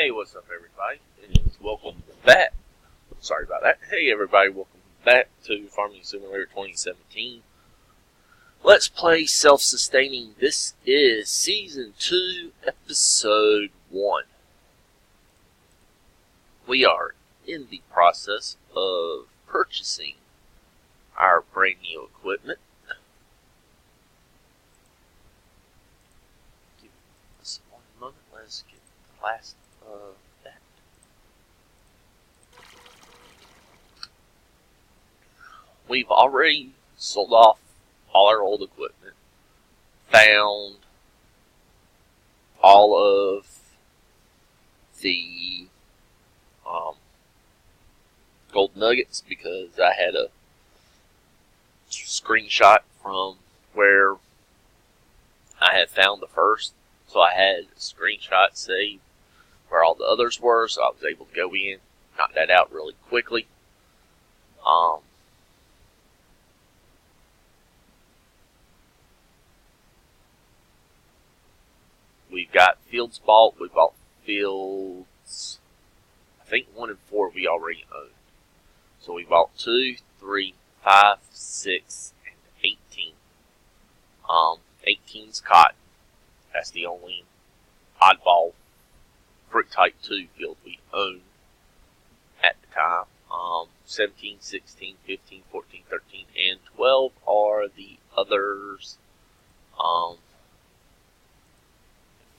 Hey, what's up, everybody? And welcome back. Sorry about that. Hey, everybody, welcome back to Farming Simulator 2017. Let's play Self-Sustaining. This is Season 2, Episode 1. We are in the process of purchasing our brand new equipment. Give us one moment. Let's get the last of that. We've already sold off all our old equipment, found all of the gold nuggets because I had a screenshot from where I had found the first, so I had a screenshot saved where all the others were, so I was able to go in, knock that out really quickly. We've got fields bought. We bought fields, I think 1 and 4 we already owned. So we bought 2, 3, 5, 6, and 18. 18's cotton. That's the only oddball fruit type 2 field we owned at the time. 17, 16, 15, 14, 13, and 12 are the others.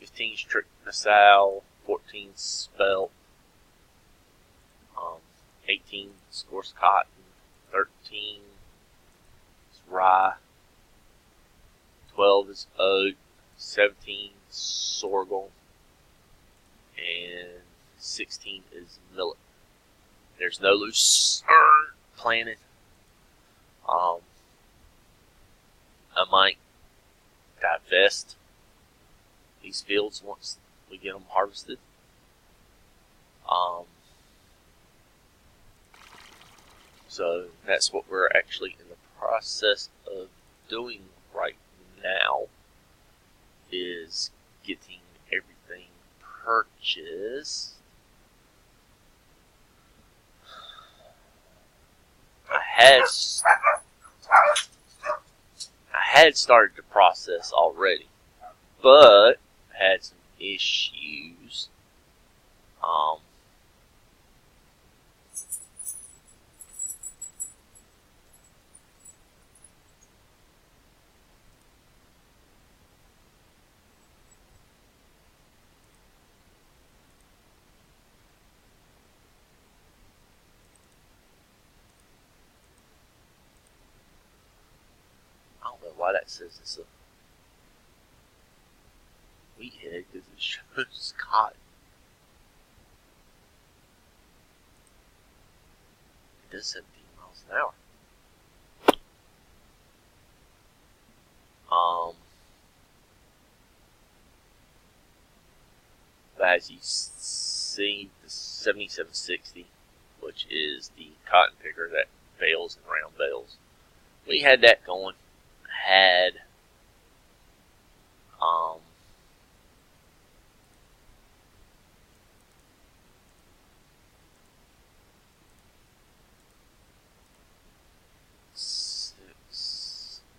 15 strict nasal, 14 spelt, 18 coarse cotton, 13 is rye, 12 is oat, 17 sorghum, and 16 is millet. There's no lucerne planted. I might divest these fields once we get them harvested. So that's what we're actually in the process of doing right now, is getting everything purchased. I had started the process already, but had some issues. I don't know why that says it's a wheat head, because it shows cotton. It does 17 miles an hour. But as you see, the 7760, which is the cotton picker that bales and round bales, we had that going. Had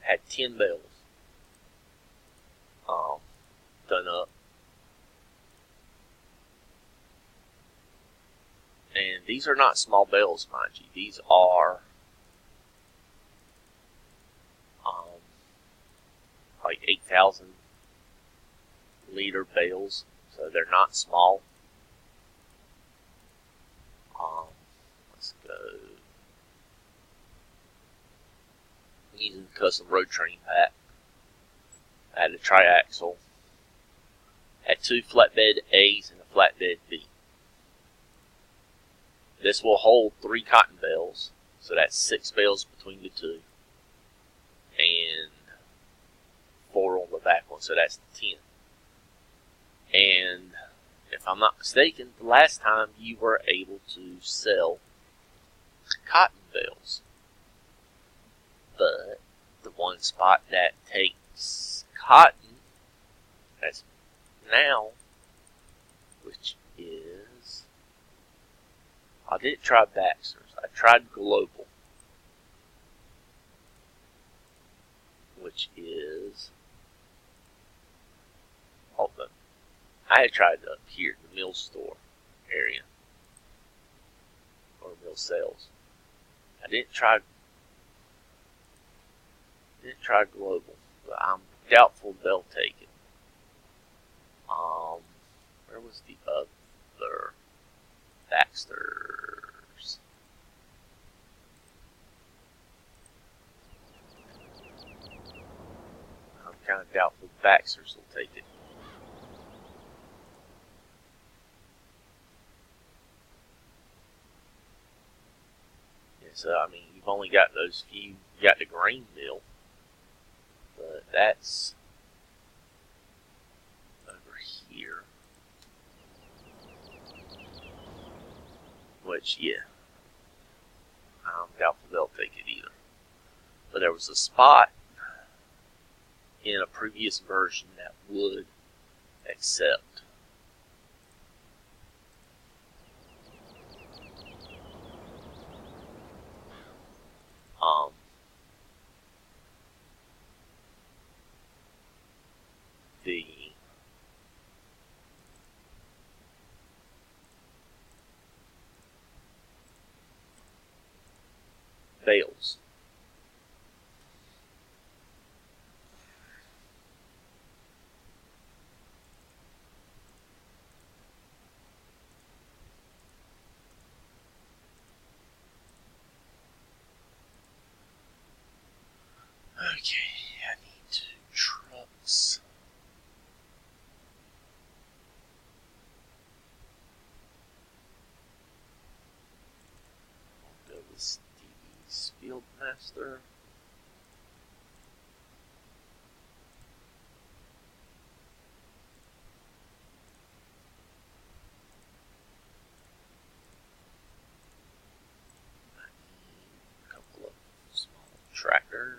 had 10 bales done up, and these are not small bales, mind you. These are like 8,000 liter bales, so they're not small. Let's go. I'm using a custom road train pack. I had a triaxle. Had 2 flatbed A's and a flatbed B. This will hold 3 cotton bales, so that's 6 bales between the two, and 4 on the back one, so that's 10. And if I'm not mistaken, the last time you were able to sell cotton bales, but the one spot that takes cotton as now, which is I didn't try Baxter's. I tried Global, which is, I had tried up here, the Mill Store area, or Mill Sales. I didn't try Global, but I'm doubtful they'll take it. Where was the other Baxter's? I'm kind of doubtful Baxter's will take it. So, I mean, you've only got those few. You got the grain mill, but that's over here. Which, yeah, I'm doubtful they'll take it either. But there was a spot in a previous version that would accept. The bales. Okay, I need 2 trucks. I'll go with Stevie's Fieldmaster. I need a couple of small tractors.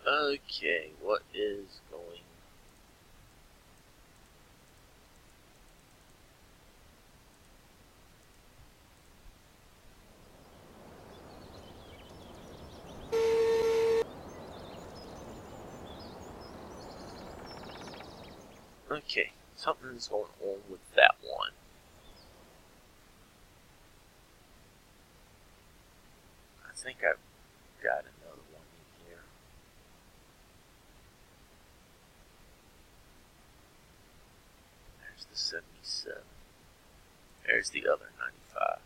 Okay, what is going? Okay, something's going on with that one. I think I've got another one in here. There's the 77. There's the other 95.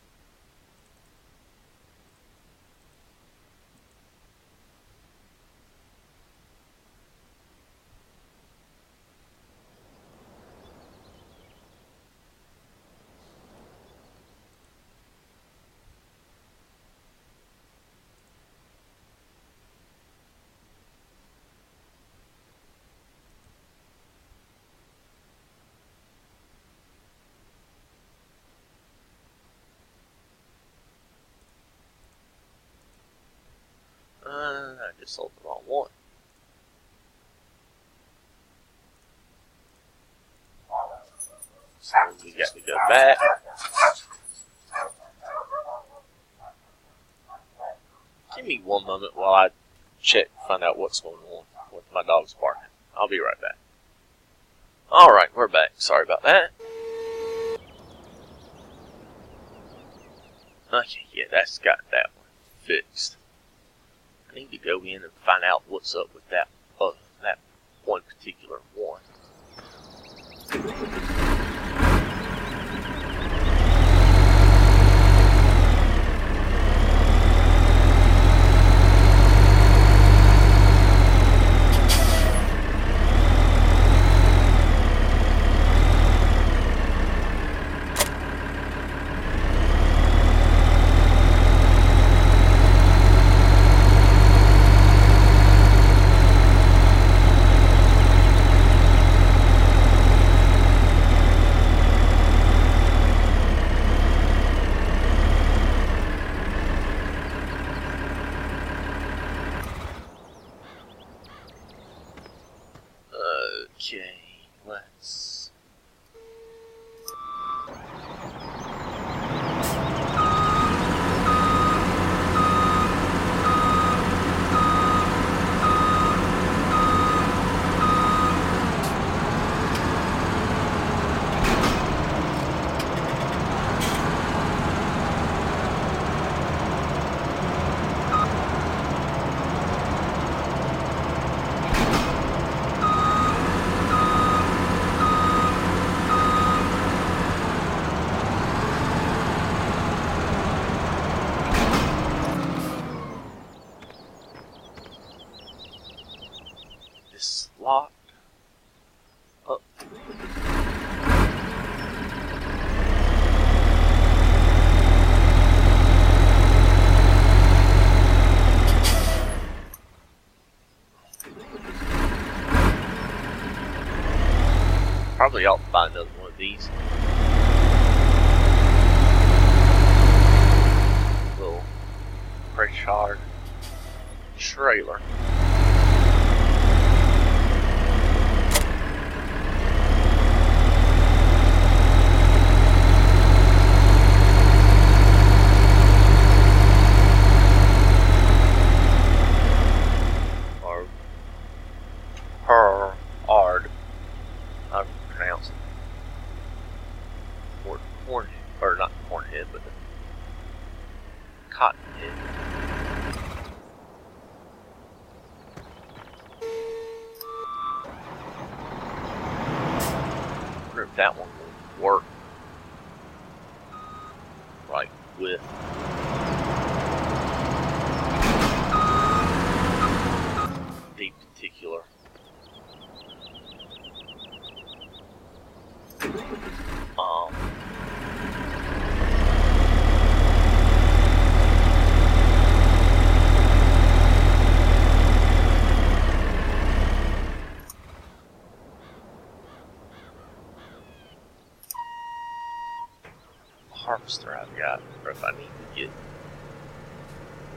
I just sold the wrong one. So we got to go back. Give me one moment while I find out what's going on with my dog's barking. I'll be right back. Alright, we're back. Sorry about that. Okay, yeah, that's got that one fixed. I need to go in and find out what's up with that one particular one. find another one of these. Little pressurized trailer. How to pronounce it? Cornhead, or not cornhead, but the cottonhead. I wonder if that one will work, like with the particular harvester I've got, or if I need to get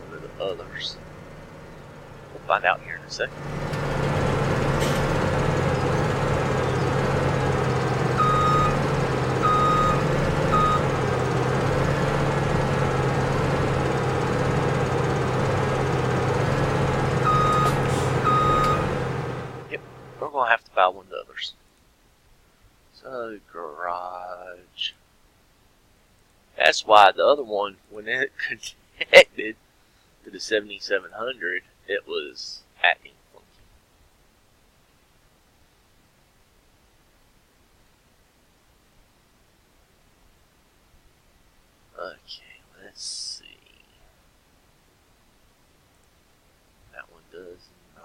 one of the others. We'll find out here in a second. Yep, we're going to have to buy one of the others. So, garage. That's why the other one, when it connected to the 7700, it was acting funky. Okay, let's see. That one does 9.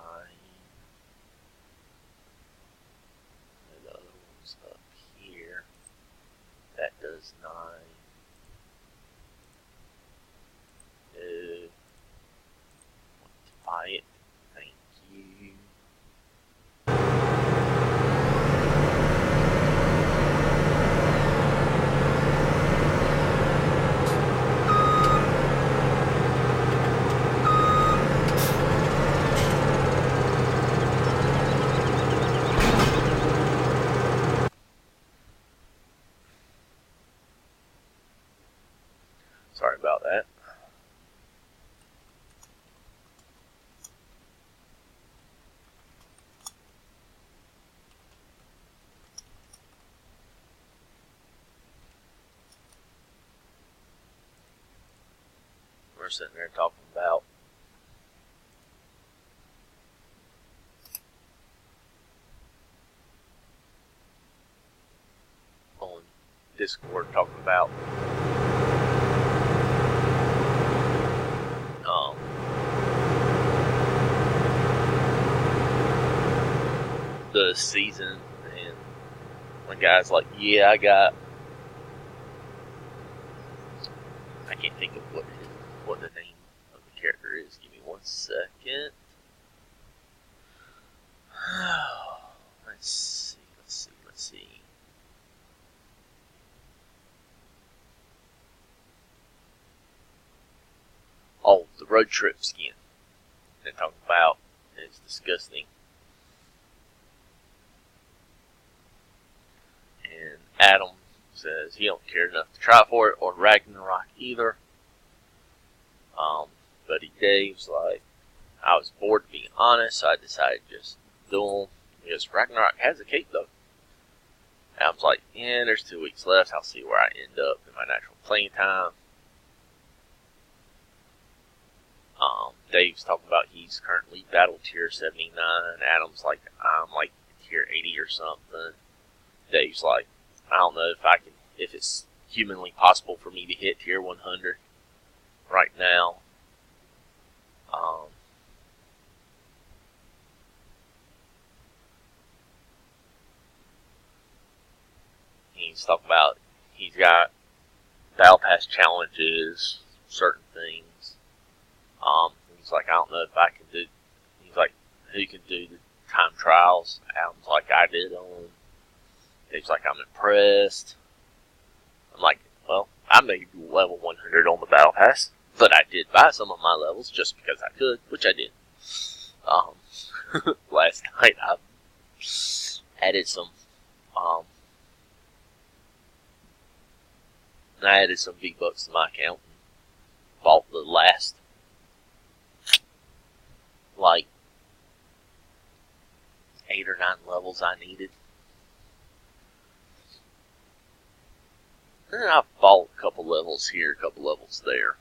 And the other one's up here. That does 9. Buy it. Thank you. Sorry about that. We're sitting there talking about on Discord talking about the season, and one guy's like, yeah, I can't think of what the name of the character is. Give me 1 second. Let's see. Oh, the road trip skin they're talking about is disgusting. And Adam says he don't care enough to try for it, or Ragnarok either. Buddy Dave's like, I was bored to be honest, so I decided to just do them. He goes, Ragnarok has a cape though. Adam's like, yeah, there's 2 weeks left. I'll see where I end up in my natural playing time. Dave's talking about he's currently battle tier 79. Adam's like, I'm like tier 80 or something. Dave's like, I don't know if it's humanly possible for me to hit tier 100 right now. He's talking about he's got battle pass challenges, certain things. He's like, I don't know if I can do. He's like, who can do the time trials? Adam's like, I did on Seems like I'm impressed. I'm like, well, I made level 100 on the battle pass, but I did buy some of my levels just because I could, which I did. Last night I added some, V-Bucks to my account and bought the last, like, 8 or 9 levels I needed. And I bought a couple levels here, a couple levels there.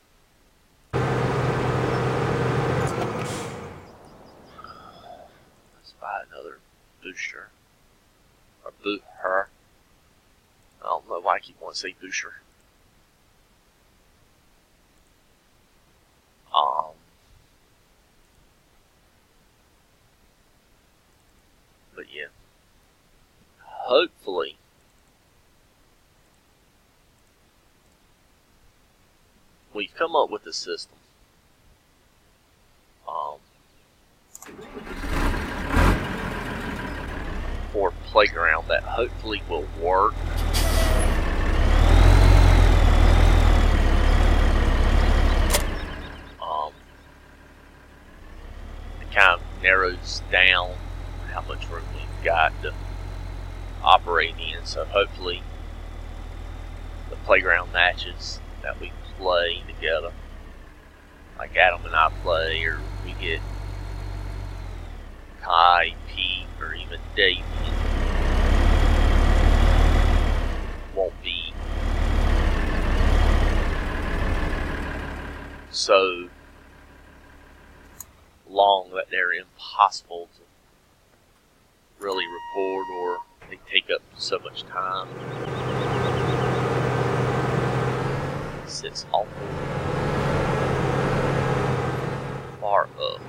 Let's buy another booster. Or booster. I don't know why I keep wanting to say booster. But yeah. Hopefully we've come up with a system for playground that hopefully will work. It kind of narrows down how much room we've got to operate in, so hopefully the playground matches that we play together, like Adam and I play, or we get Kai, Pete, or even Davey, won't be so long that they're impossible to really record, or they take up so much time. It sits awful far up.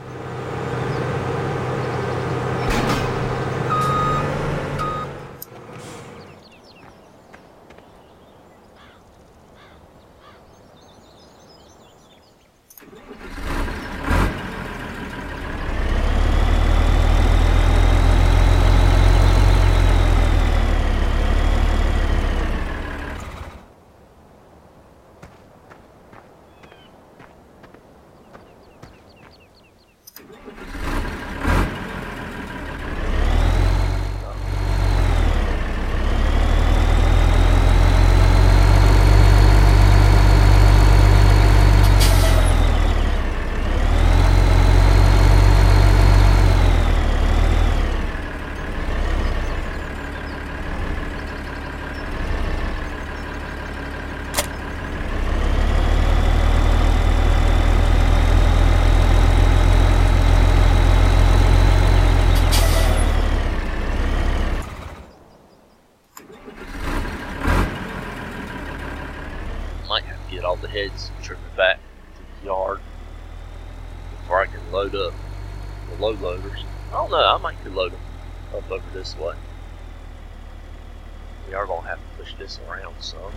Might have to get all the heads and trim it back to the yard before I can load up the low loaders. I don't know, I might could load them up over this way. We are going to have to push this around some.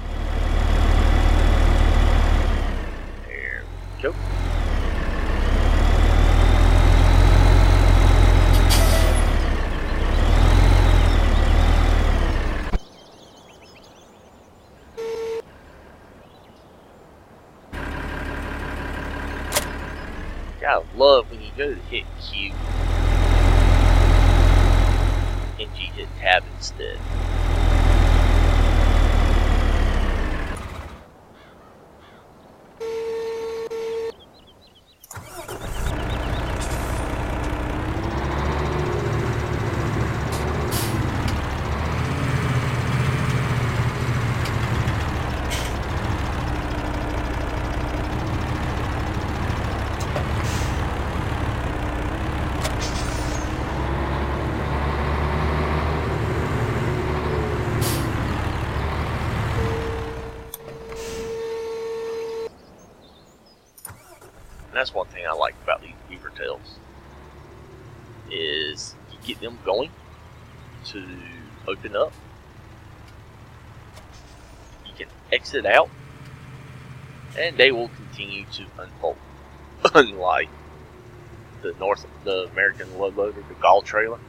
There we go. I love when you go to hit Q and you hit tab instead. That's one thing I like about these beaver tails, is you get them going to open up, you can exit out, and they will continue to unfold. Unlike the American low loader, the Gall trailer.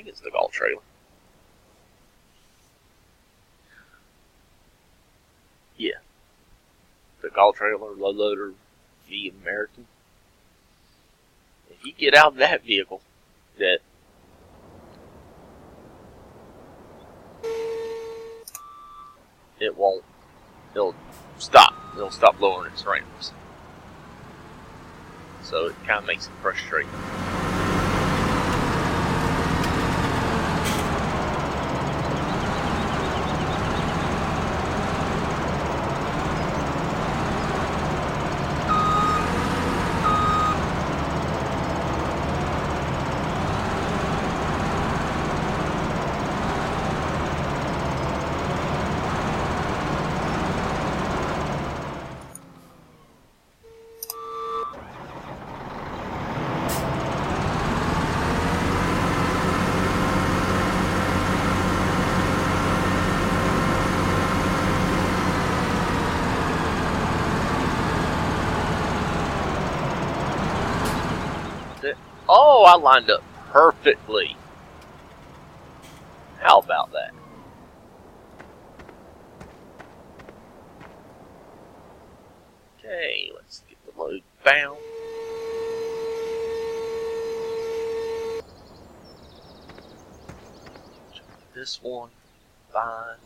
think it's the golf trailer. Yeah. The golf trailer, low loader, V American. If you get out of that vehicle, that it'll stop lowering its ramps. So it kind of makes it frustrating. Oh, I lined up perfectly. How about that? Okay, let's get the load bound. This one, fine.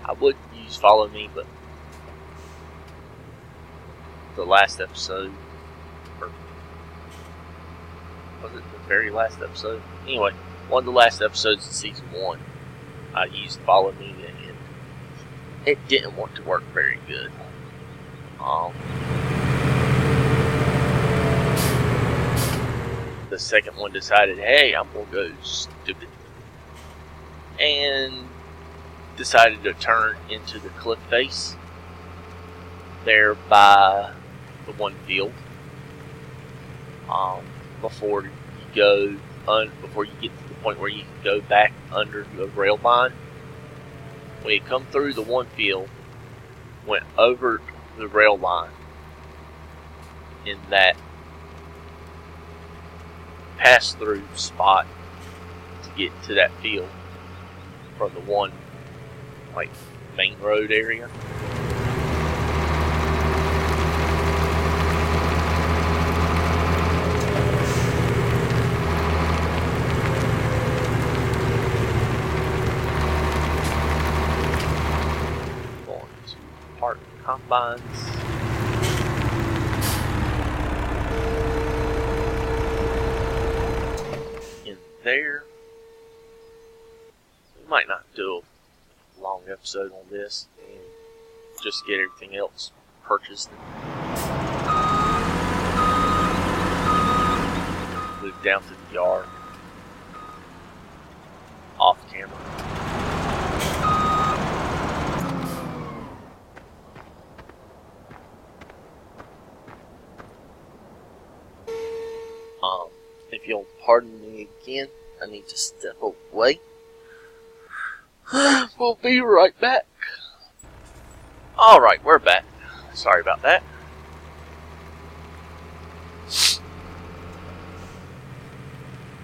I would use Follow Me, but the last episode, or was it the very last episode? Anyway, one of the last episodes of season 1, I used Follow Me, and it didn't want to work very good. The second one decided, hey, I'm gonna go stupid, and decided to turn into the cliff face there by the one field. Before you get to the point where you can go back under the rail line. When you come through the one field, went over the rail line in that pass-through spot to get to that field from the one main road area. Going to park combines. In there. We might not do a long episode on this and just get everything else purchased. Move down to the yard. Off camera. If you'll pardon me again, I need to step away. We'll be right back. Alright, we're back. Sorry about that.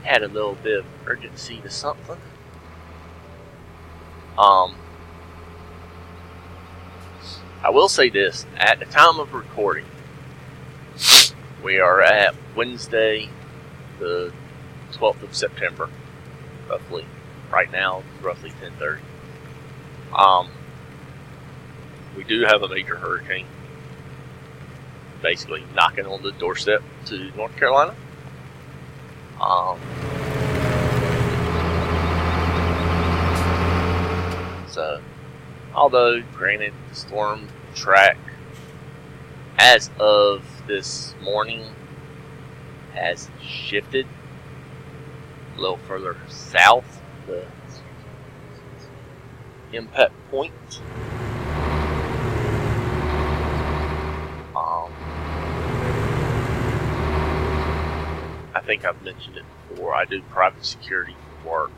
Had a little bit of urgency to something. I will say this. At the time of recording, we are at Wednesday, the 12th of September, roughly. Right now, it's roughly 10:30. We do have a major hurricane basically knocking on the doorstep to North Carolina. So, although granted, the storm track as of this morning has shifted a little further south, the impact point. I think I've mentioned it before. I do private security for work.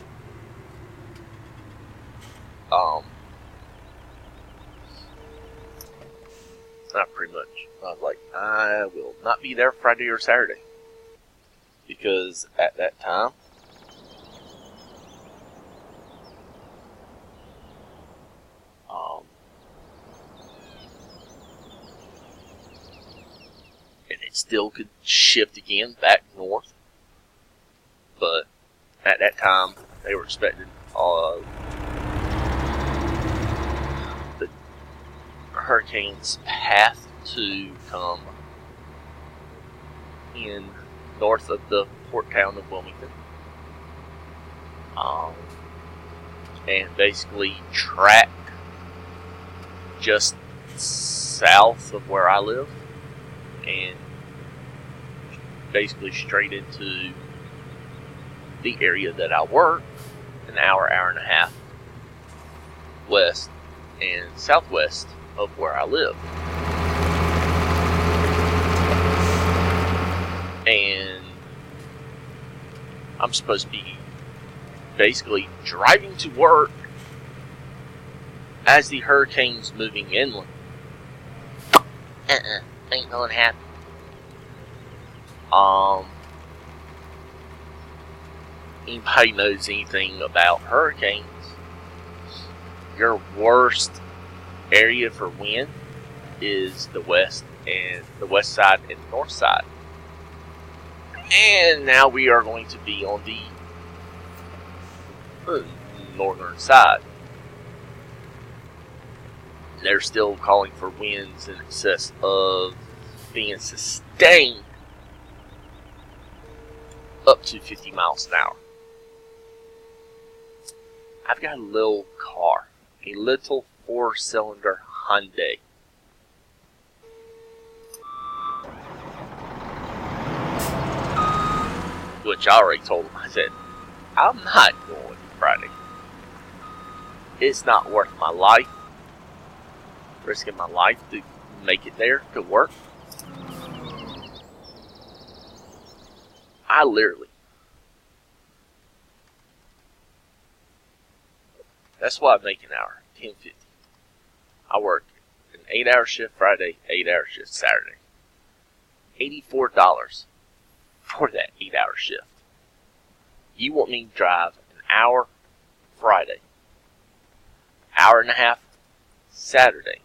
Not pretty much. I was like, I will not be there Friday or Saturday. Because at that time, and it still could shift again back north. But at that time, they were expecting the hurricane's path to come in north of the port town of Wilmington, and basically track just south of where I live, and basically straight into the area that I work, an hour and a half west and southwest of where I live. And I'm supposed to be basically driving to work as the hurricane's moving inland. Ain't gonna happen. Anybody knows anything about hurricanes, your worst area for wind is the west side and the north side. And now we are going to be on the northern side. They're still calling for winds in excess of being sustained up to 50 miles an hour. I've got a little car, a little 4-cylinder Hyundai. Which I already told him. I said, I'm not going Friday. It's not worth my life, risking my life to make it there to work. I literally. That's why I make an hour, $10.50. I work an 8-hour shift Friday, 8-hour shift Saturday. $84 for that 8-hour shift. You want me to drive an hour Friday, hour and a half Saturday.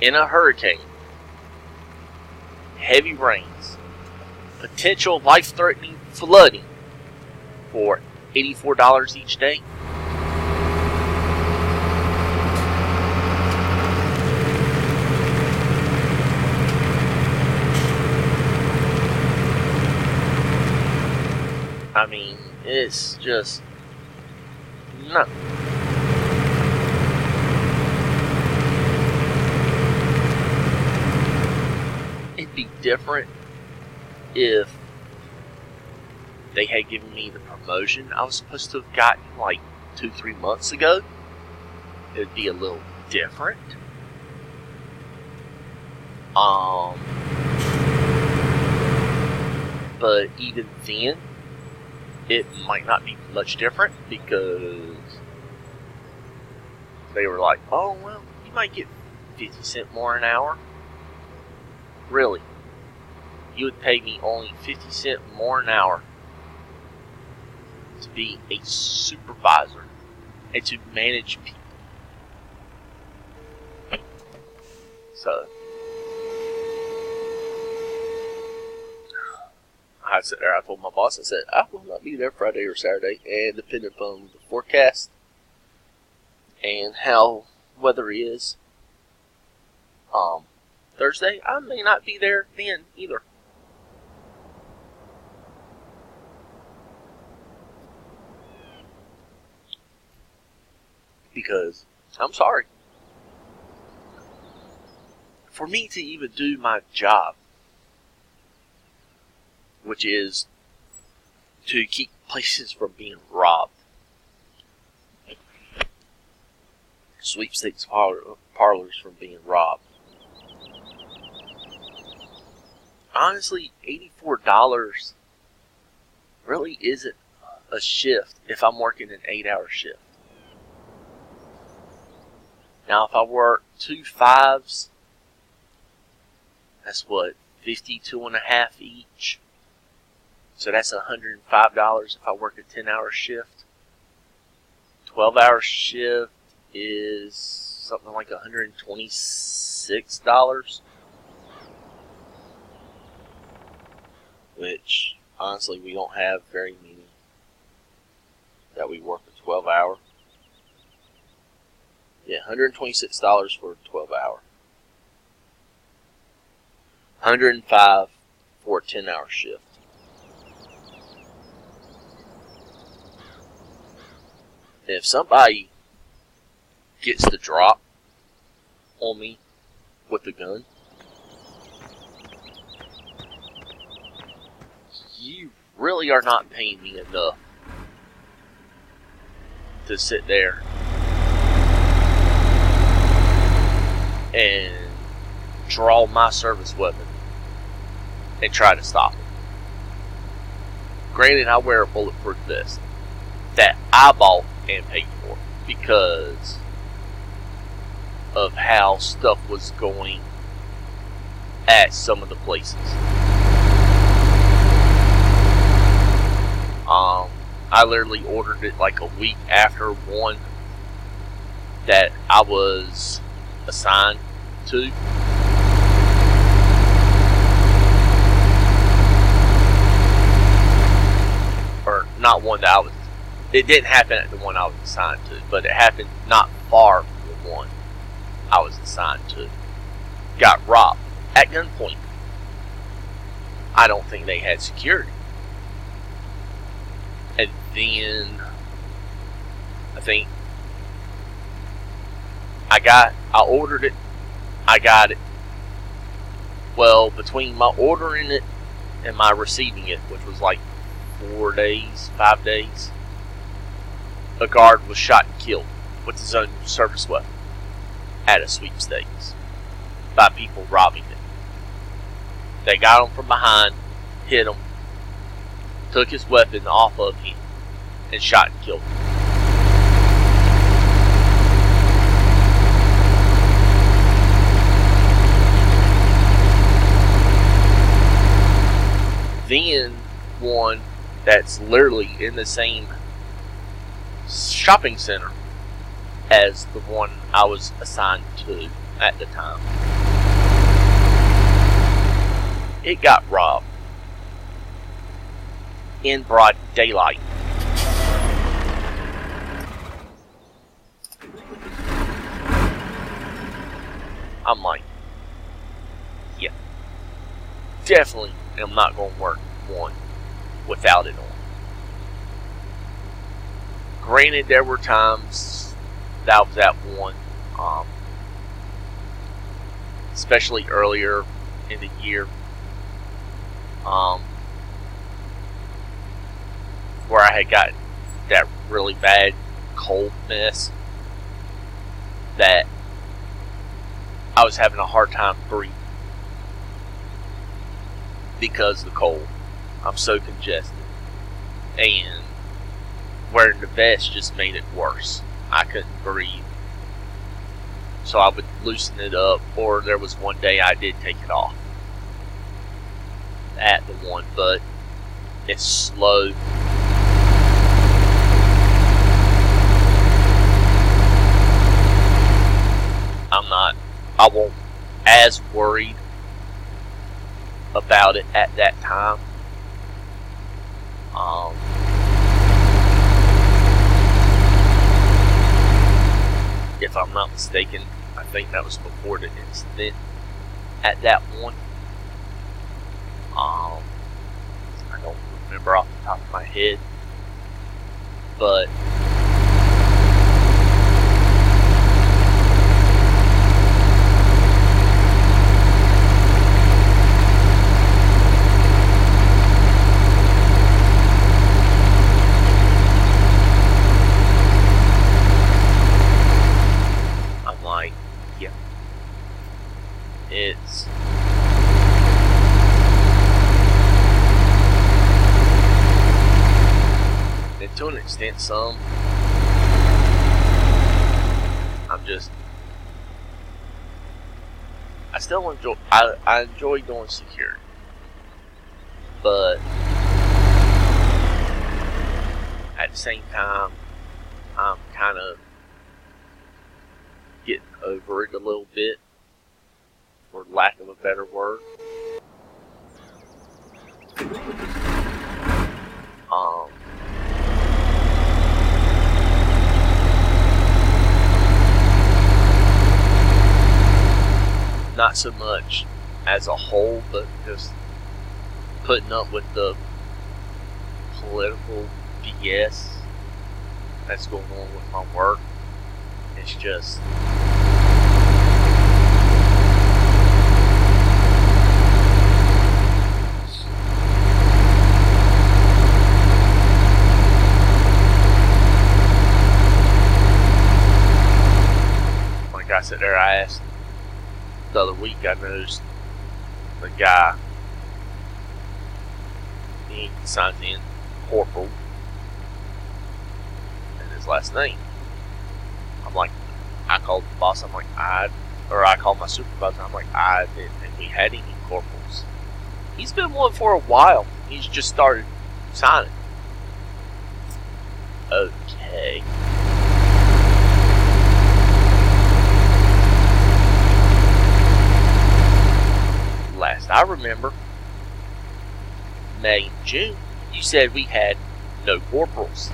In a hurricane, heavy rains, potential life-threatening flooding for $84 each day. I mean, it's just no. It'd be different if they had given me the promotion I was supposed to have gotten like 2-3 months ago. It'd be a little different. But even then, it might not be much different because they were like, oh, well, you might get 50 cents more an hour. Really? You would pay me only 50 cents more an hour to be a supervisor and to manage people. So, I sat there, I told my boss, I said, I will not be there Friday or Saturday, and depending upon the forecast and how weather is, Thursday, I may not be there then either. Because, I'm sorry, for me to even do my job, which is to keep places from being robbed, sweepstakes parlors from being robbed, honestly, $84 really isn't a shift if I'm working an 8-hour shift. Now, if I work 2 5s, that's what, 52.5 each. So that's $105 if I work a 10-hour shift. 12-hour shift is something like $126. Which, honestly, we don't have very many that we work a 12-hour. Yeah, $126 for a 12-hour. $105 for a 10-hour shift. And if somebody gets the drop on me with the gun, you really are not paying me enough to sit there and draw my service weapon and try to stop it. Granted, I wear a bulletproof vest that I bought and paid for because of how stuff was going at some of the places. I literally ordered it like a week after one that I was assigned to. Or not one that I was. It didn't happen at the one I was assigned to, but it happened not far from the one I was assigned to. Got robbed at gunpoint. I don't think they had security. And then I think I ordered it. I got it. Well, between my ordering it and my receiving it, which was like 5 days, a guard was shot and killed with his own service weapon at a sweepstakes by people robbing it. They got him from behind, hit him, took his weapon off of him, and shot and killed him. Then one that's literally in the same shopping center as the one I was assigned to at the time. It got robbed in broad daylight. I'm like, yeah, definitely am not going to work one without it on. Granted, there were times that I was at one, especially earlier in the year, where I had gotten that really bad cold mess that I was having a hard time breathing because of the cold. I'm so congested, and wearing the vest just made it worse. I couldn't breathe, so I would loosen it up, or there was one day I did take it off at the one, but it's slow. I wasn't as worried about it at that time. If I'm not mistaken, I think that was before the incident at that one. I don't remember off the top of my head, but then some. I still enjoy, I enjoy doing security, but at the same time, I'm kind of getting over it a little bit, for lack of a better word. Not so much as a whole, but just putting up with the political BS that's going on with my work. It's just like I said there, I asked the other week, I noticed the guy, he signs in Corporal and his last name. I'm like, I called the boss, I'm like, I called my supervisor, I'm like, I didn't think we had any corporals. He's been one for a while. He's just started signing. Okay. Last I remember, May and June, you said we had no corporals.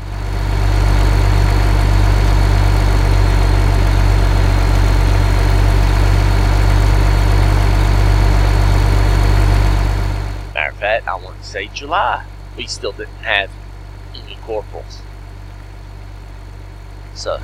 Matter of fact, I want to say July, we still didn't have any corporals. So,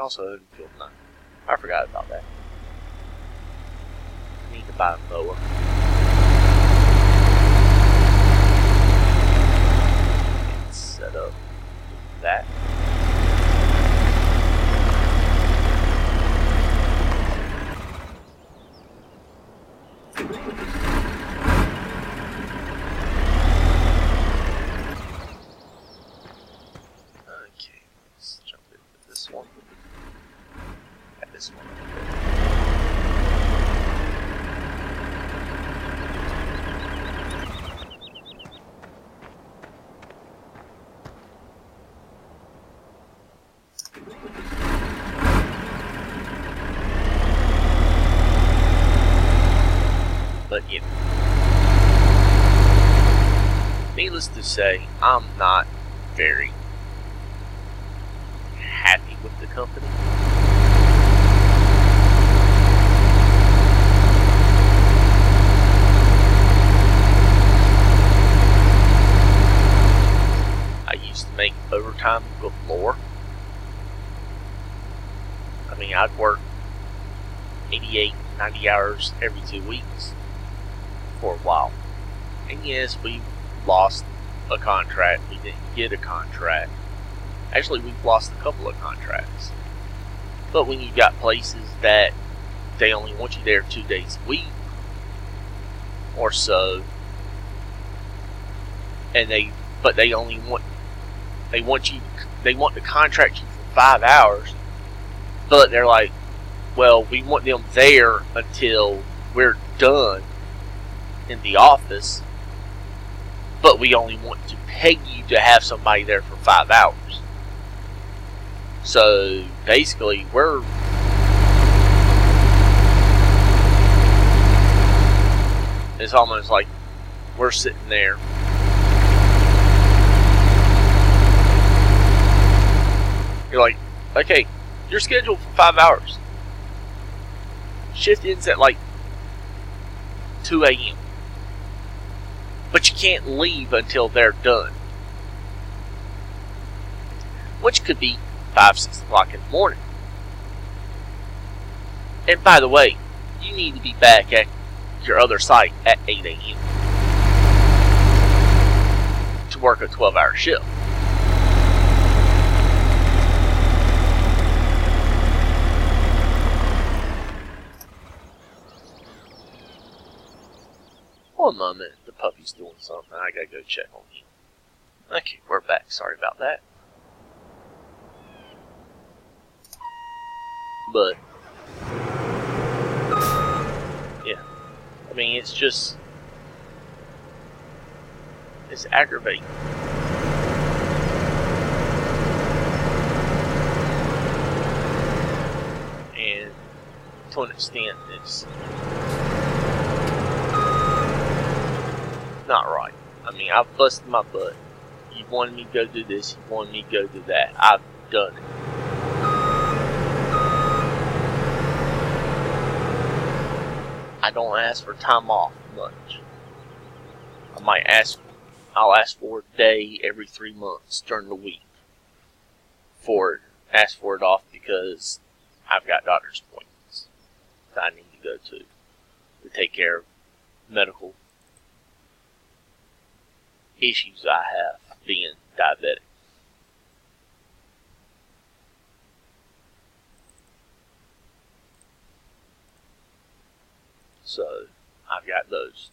also own field 9. I forgot about that. I need to buy a mower. And set up that. Okay, let's jump into this one. This one. But yeah, needless to say, I'm not very happy with the company. Make overtime galore. I mean, I'd work 88, 90 hours every 2 weeks for a while. And yes, we lost a contract. We didn't get a contract. Actually, we've lost a couple of contracts. But when you got places that they only want you there 2 days a week or so, and they want to contract you for 5 hours, but they're like, well, we want them there until we're done in the office, but we only want to pay you to have somebody there for 5 hours. So basically, it's almost like we're sitting there you're like, okay, you're scheduled for 5 hours. Shift ends at like 2 a.m. But you can't leave until they're done. Which could be 5, 6 o'clock in the morning. And by the way, you need to be back at your other site at 8 a.m. to to work a 12-hour shift. One moment, the puppy's doing something. I gotta go check on him. Okay, we're back. Sorry about that. But, yeah. I mean, it's aggravating. And to an extent, it's not right. I mean, I've busted my butt. You wanted me to go do this, you wanted me to go do that. I've done it. I don't ask for time off much. I'll ask for a day every 3 months during the week. Ask for it off because I've got doctor's appointments that I need to go to take care of medical issues I have being diabetic. So, I've got those.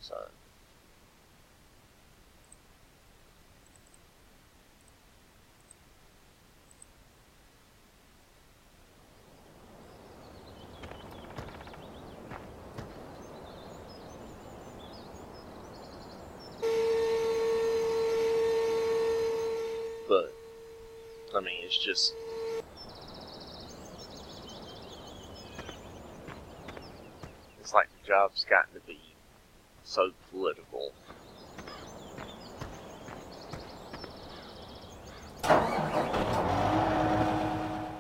So, but, I mean, it's just, it's like the job's gotten to be so political.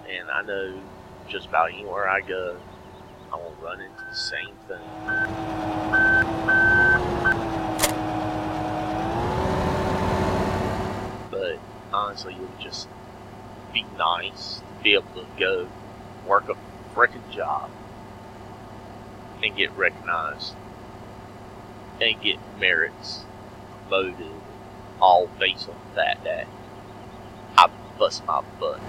And I know just about anywhere I go, I will run into the same thing. But honestly, it would just be nice to be able to go work a frickin' job and get recognized and get merits promoted, all based on the fact that I bust my butt.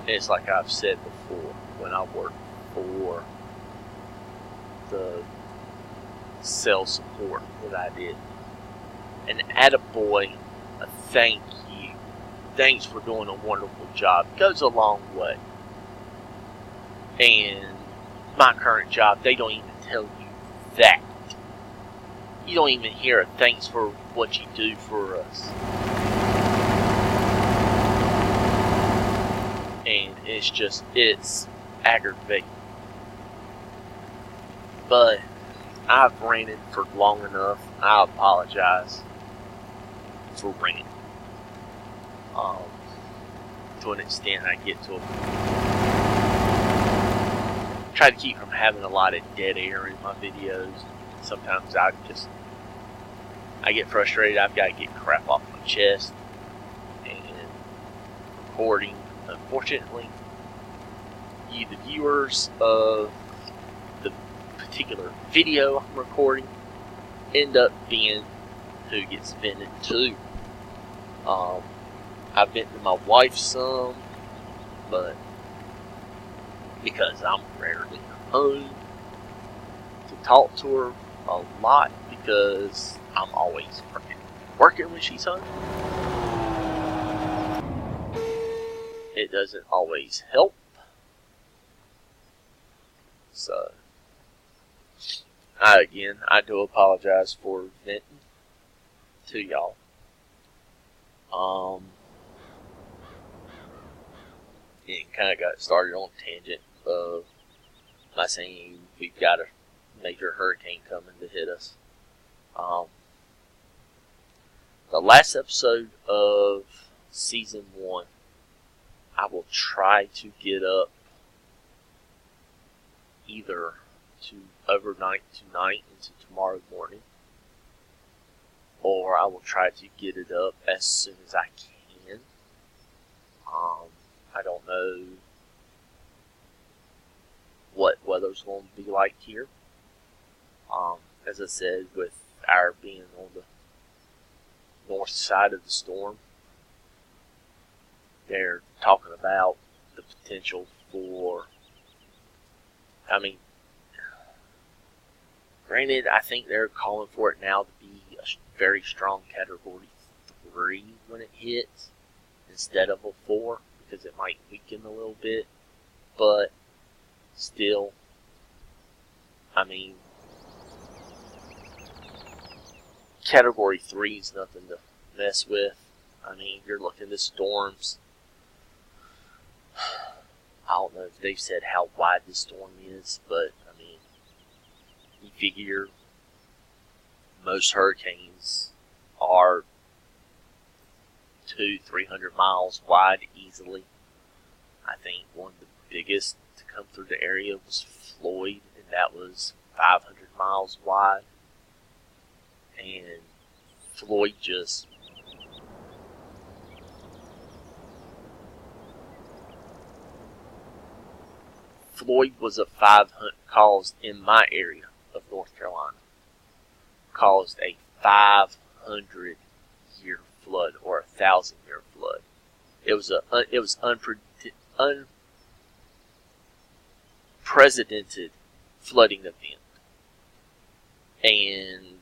And it's like I've said before, when I worked for the sales support that I did, an attaboy, a thank you, thanks for doing a wonderful job, goes a long way. And my current job, they don't even tell you that. You don't even hear a thanks for what you do for us. And it's aggravating. But I've ranted for long enough. I apologize for ranting. To an extent, I get to try to keep from having a lot of dead air in my videos. Sometimes I get frustrated. I've got to get crap off my chest. And recording, unfortunately, the viewers of the particular video I'm recording end up being who gets vented to. I've vented to my wife some, but because I'm rarely home to talk to her a lot, because I'm always working when she's home. It doesn't always help. So, I do apologize for venting to y'all. It kind of got started on a tangent of my saying we've got a major hurricane coming to hit us. The last episode of season 1, I will try to get up either to overnight tonight into tomorrow morning, or I will try to get it up as soon as I can. I don't know what weather's going to be like here. As I said, with our being on the north side of the storm, they're talking about the potential for, granted, I think they're calling for it now to be a very strong Category 3 when it hits, instead of a 4, because it might weaken a little bit, but still, Category 3 is nothing to mess with. You're looking at storms. I don't know if they've said how wide the storm is, but you figure most hurricanes are 200-300 miles wide easily. I think one of the biggest to come through the area was Floyd, and that was 500 miles wide. And Floyd was a 500, caused in my area of North Carolina, caused a 500-year flood or 1,000-year flood. It was unprecedented flooding event, and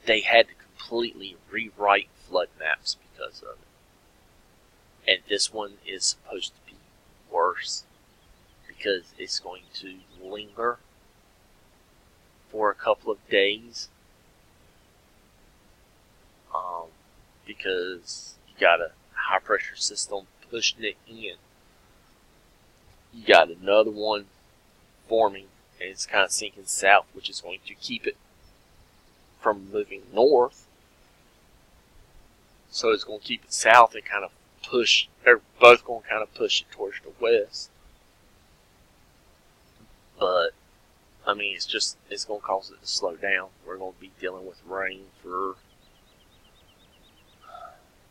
they had to completely rewrite flood maps because of it. And this one is supposed to be worse because it's going to linger for a couple of days. Because you got a high pressure system pushing it in. You got another one forming, and it's kind of sinking south, which is going to keep it from moving north. So it's going to keep it south and kind of push, they're both going to kind of push it towards the west. But, it's going to cause it to slow down. We're going to be dealing with rain for,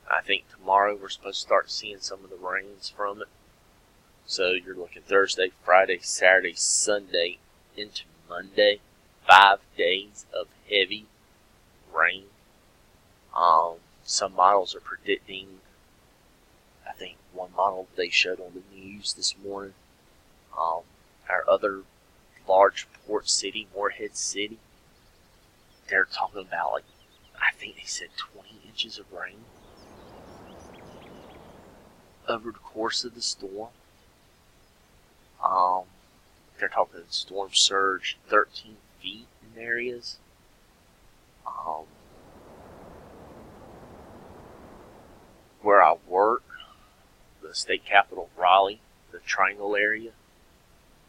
I think tomorrow we're supposed to start seeing some of the rains from it. So you're looking Thursday, Friday, Saturday, Sunday, into Monday. 5 days of heavy rain. Some models are predicting, I think one model they showed on the news this morning, our other large port city, Morehead City, they're talking about, I think they said 20 inches of rain over the course of the storm. They're talking storm surge 13 feet in areas. Where I work, the state capital, Raleigh, the Triangle area,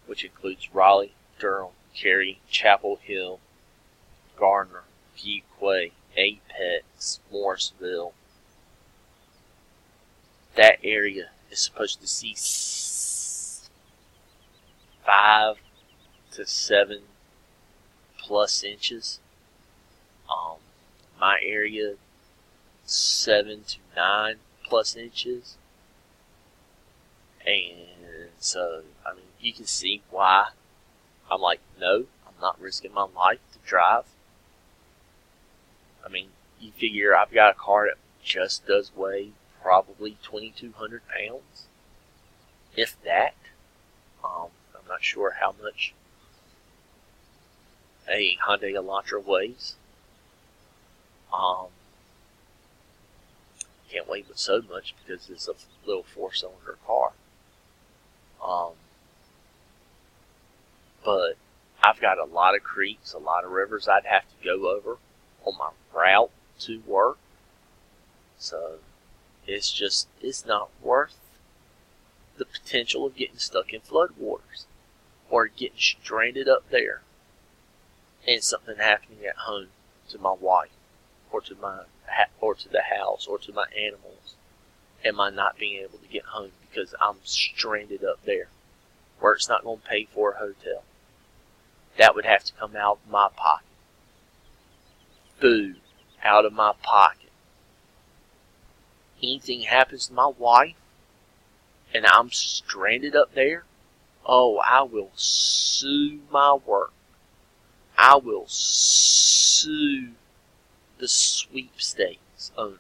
which includes Raleigh, Durham, Cary, Chapel Hill, Garner, Fuquay, Apex, Morrisville. That area is supposed to see 5 to 7 plus inches. My area, 7 to 9 plus inches. And so, you can see why I'm like, no, I'm not risking my life to drive. You figure I've got a car that just does weigh probably 2,200 pounds, if that. I'm not sure how much a Hyundai Elantra weighs. Can't weigh but so much because it's a little 4-cylinder car. But I've got a lot of creeks, a lot of rivers I'd have to go over on my route to work. So it's not worth the potential of getting stuck in floodwaters or getting stranded up there and something happening at home to my wife or to the house or to my animals. am I not being able to get home because I'm stranded up there? Work's not going to pay for a hotel. That would have to come out of my pocket. Food out of my pocket. Anything happens to my wife and I'm stranded up there, oh, I will sue my work. I will sue the sweepstakes owner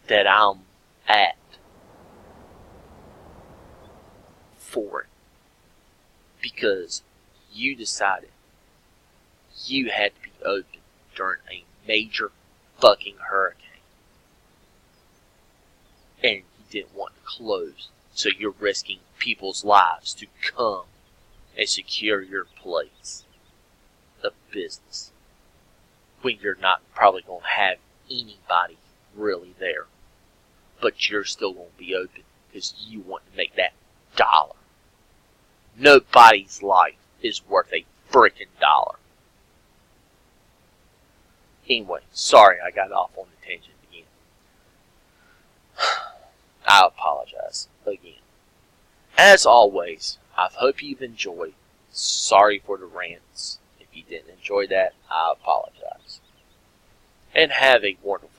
that I'm at for it. Because you decided you had to be open during a major fucking hurricane. And you didn't want to close, so you're risking people's lives to come and secure your place of business when you're not probably going to have anybody really there. But you're still going to be open because you want to make that dollar. Nobody's life is worth a freaking dollar. Anyway, sorry I got off on the tangent again. I apologize again. As always, I hope you've enjoyed. Sorry for the rants. If you didn't enjoy that, I apologize. And have a wonderful